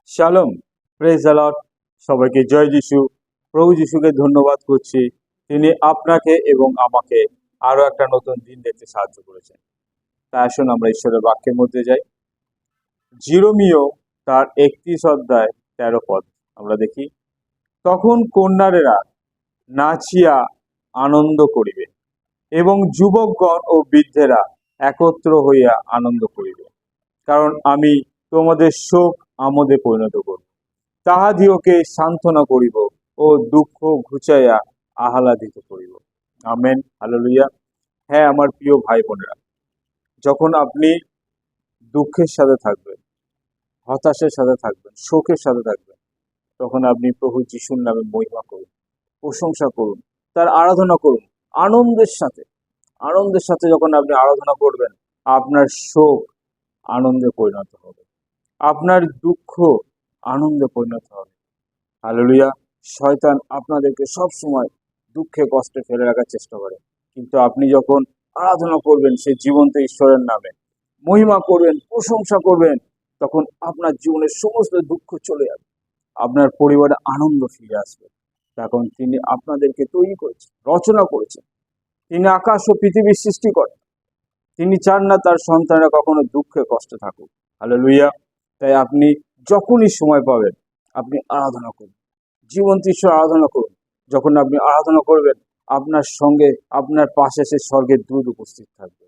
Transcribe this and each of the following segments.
শালোম, praise the Lord. সবাইকে জয় যিশু। প্রভু যিশুকে ধন্যবাদ করছি, তিনি আপনাকে এবং আমাকে আরো একটা নতুন দিন দেখতে সাহায্য করেছেন। তাই আসুন আমরা ঈশ্বরের বাক্যের মধ্যে যাই। জিরোমিও তার 31 অধ্যায় 13 পদ আমরা দেখি, তখন কন্যারেরা নাচিয়া আনন্দ করিবে এবং যুবকগণ ও বৃদ্ধেরা একত্র হইয়া আনন্দ করিবে, কারণ আমি তোমাদের শোক আমোদে পরিণত করব, তাহাদিওকে সান্ত্বনা করিব ও দুঃখ ঘুচাইয়া আহ্লাদিত করিব। Amen, hallelujah. হ্যাঁ আমার প্রিয় ভাই বোনেরা, যখন আপনি দুঃখের সাথে থাকবেন, হতাশার সাথে থাকবেন, শোকের সাথে থাকবেন, তখন আপনি প্রভু যিশুর নামে মহিমা করুন, প্রশংসা করুন, তার আরাধনা করুন আনন্দের সাথে। আনন্দের সাথে যখন আপনি আরাধনা করবেন, আপনার শোক আনন্দে পরিণত হবে, আপনার দুঃখ আনন্দে পরিণত হবে। হালেলুয়া। শয়তান আপনাদেরকে সব সময় দুঃখে কষ্টে ফেলে রাখার চেষ্টা করে, কিন্তু আপনি যখন আরাধনা করবেন সেই জীবন্ত ঈশ্বরের নামে, মহিমা করবেন, প্রশংসা করবেন, তখন আপনার জীবনের সমস্ত দুঃখ চলে যাবে, আপনার পরিবারে আনন্দ ফিরে আসবে। তখন তিনি আপনাদেরকে তৈরি করেছেন, রচনা করেছেন। তিনি আকাশ ও পৃথিবীর সৃষ্টি করেন। তিনি চান না তার সন্তানরা কখনো দুঃখে কষ্টে থাকুক। হালেলুয়া। তাই আপনি যখনই সময় পাবেন, আপনি আরাধনা করুন, জীবন্ত ঈশ্বর আরাধনা করুন। যখন আপনি আরাধনা করবেন, আপনার সঙ্গে আপনার পাশে সে স্বর্গের দূত উপস্থিত থাকবে।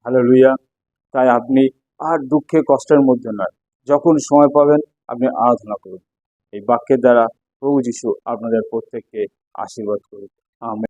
হালেলুয়া। তাই আপনি আর দুঃখে কষ্টের মধ্যে নয়, যখন সময় পাবেন আপনি আরাধনা করুন। এই বাক্যের দ্বারা প্রভু যিশু আপনাদের প্রত্যেককে আশীর্বাদ করুন। আমেন।